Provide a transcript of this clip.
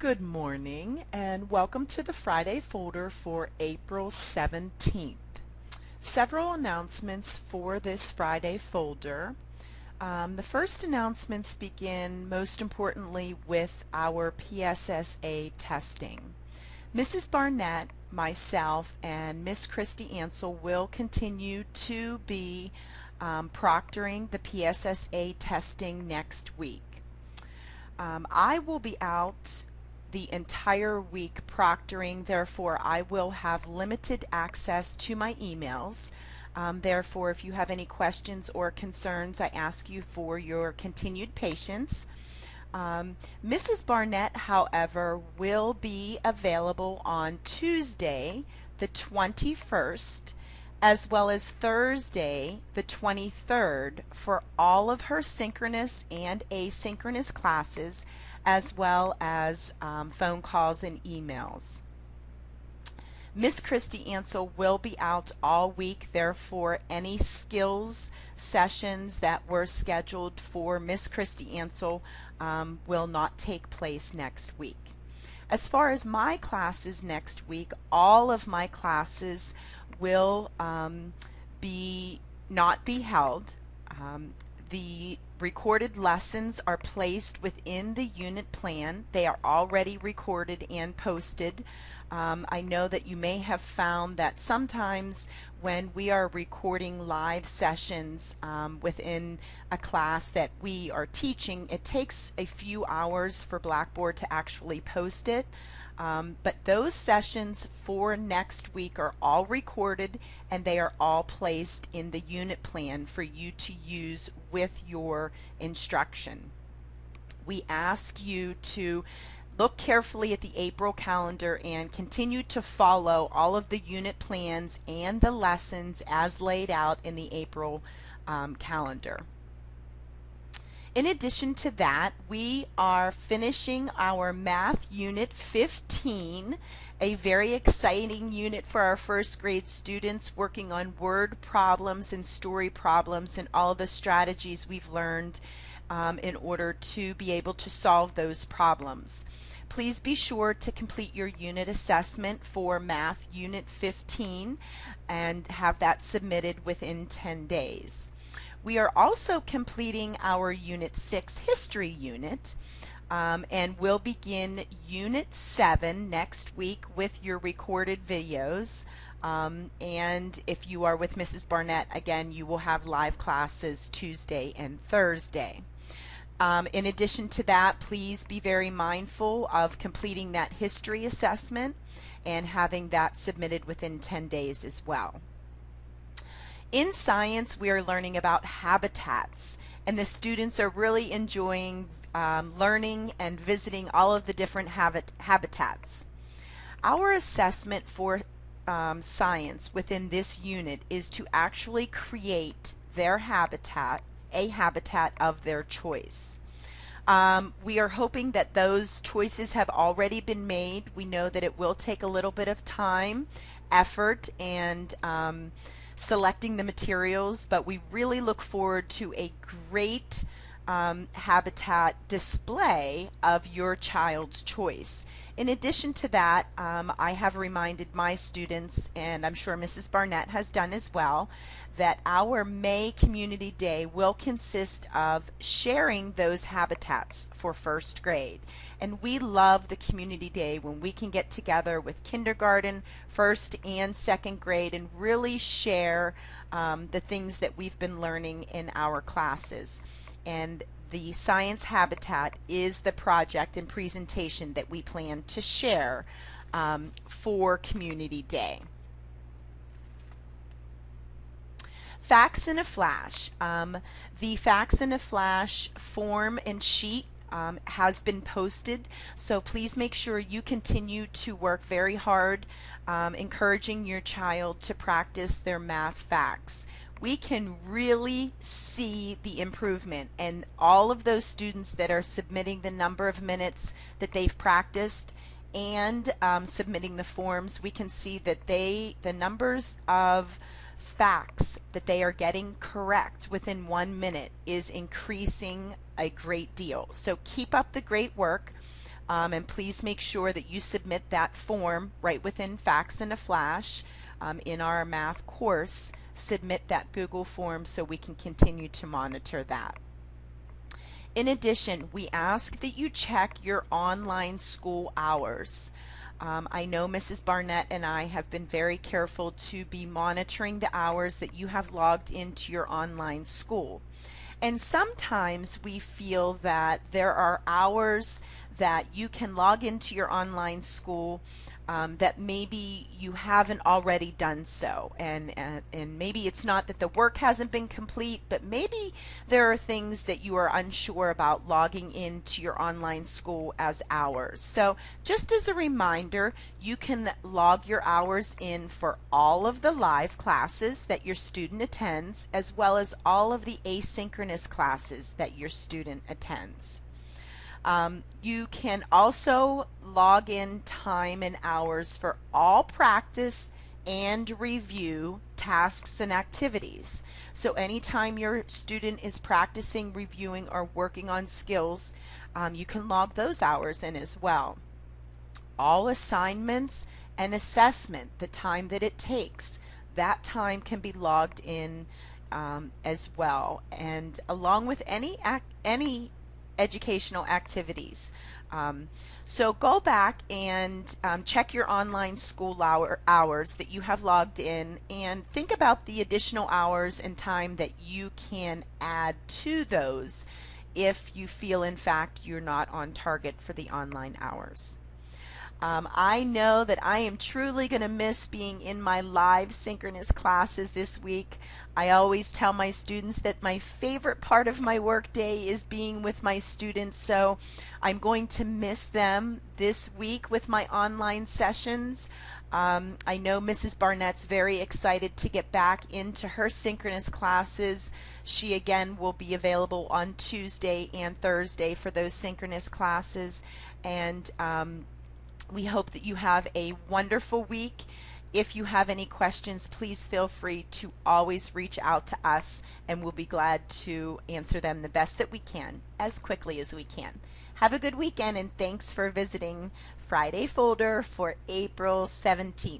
Good morning and welcome to the Friday folder for April 17th. Several announcements for this Friday folder. The first announcements begin most importantly with our PSSA testing. Mrs. Barnett, myself, and Miss Christy Ansell will continue to be proctoring the PSSA testing next week. I will be out the entire week proctoring, therefore I will have limited access to my emails. Therefore, if you have any questions or concerns, I ask you for your continued patience. Mrs. Barnett, however, will be available on Tuesday, the 21st, as well as Thursday, the 23rd, for all of her synchronous and asynchronous classes, as well as phone calls and emails. Miss Christy Ansell will be out all week, therefore any skills sessions that were scheduled for Miss Christy Ansell will not take place next week. As far as my classes next week, all of my classes will not be held. The recorded lessons are placed within the unit plan. They are already recorded and posted. I know that you may have found that sometimes when we are recording live sessions within a class that we are teaching, it takes a few hours for Blackboard to actually post it. But those sessions for next week are all recorded and they are all placed in the unit plan for you to use with your instruction. We ask you to look carefully at the April calendar and continue to follow all of the unit plans and the lessons as laid out in the April calendar. In addition to that, we are finishing our Math Unit 15, a very exciting unit for our first grade students, working on word problems and story problems and all the strategies we've learned in order to be able to solve those problems. Please be sure to complete your unit assessment for Math Unit 15 and have that submitted within 10 days. We are also completing our Unit 6 History unit and we'll begin Unit 7 next week with your recorded videos. And if you are with Mrs. Barnett, again, you will have live classes Tuesday and Thursday. In addition to that, please be very mindful of completing that history assessment and having that submitted within 10 days as well. In science, we are learning about habitats, and the students are really enjoying learning and visiting all of the different habitats. Our assessment for science within this unit is to actually create their habitat, a habitat of their choice. We are hoping that those choices have already been made. We know that it will take a little bit of time, effort, and selecting the materials, but we really look forward to a great habitat display of your child's choice. In addition to that, I have reminded my students, and I'm sure Mrs. Barnett has done as well, that our May Community Day will consist of sharing those habitats for first grade. And we love the Community Day when we can get together with kindergarten, first and second grade and really share the things that we've been learning in our classes. And the science habitat is the project and presentation that we plan to share for Community Day. Facts in a Flash. The Facts in a Flash form and sheet has been posted, so please make sure you continue to work very hard encouraging your child to practice their math facts. We can really see the improvement, and all of those students that are submitting the number of minutes that they've practiced and submitting the forms, we can see that the numbers of facts that they are getting correct within 1 minute is increasing a great deal. So keep up the great work. And please make sure that you submit that form right within Facts in a Flash. In our math course, submit that Google form so we can continue to monitor that. In addition, we ask that you check your online school hours. I know Mrs. Barnett and I have been very careful to be monitoring the hours that you have logged into your online school. And sometimes we feel that there are hours that you can log into your online school that maybe you haven't already done so, and maybe it's not that the work hasn't been complete, but maybe there are things that you are unsure about logging into your online school as hours. So just as a reminder, you can log your hours in for all of the live classes that your student attends, as well as all of the asynchronous classes that your student attends. You can also log in time and hours for all practice and review tasks and activities. So anytime your student is practicing, reviewing, or working on skills, you can log those hours in as well. All assignments and assessment, the time that it takes, that time can be logged in as well, and along with any educational activities. So go back and check your online school hours that you have logged in, and think about the additional hours and time that you can add to those if you feel in fact you're not on target for the online hours. I know that I am truly going to miss being in my live synchronous classes this week. I always tell my students that my favorite part of my work day is being with my students, so I'm going to miss them this week with my online sessions. I know Mrs. Barnett's very excited to get back into her synchronous classes. She again will be available on Tuesday and Thursday for those synchronous classes, and we hope that you have a wonderful week. If you have any questions, please feel free to always reach out to us, and we'll be glad to answer them the best that we can, as quickly as we can. Have a good weekend, and thanks for visiting Friday Folder for April 17th.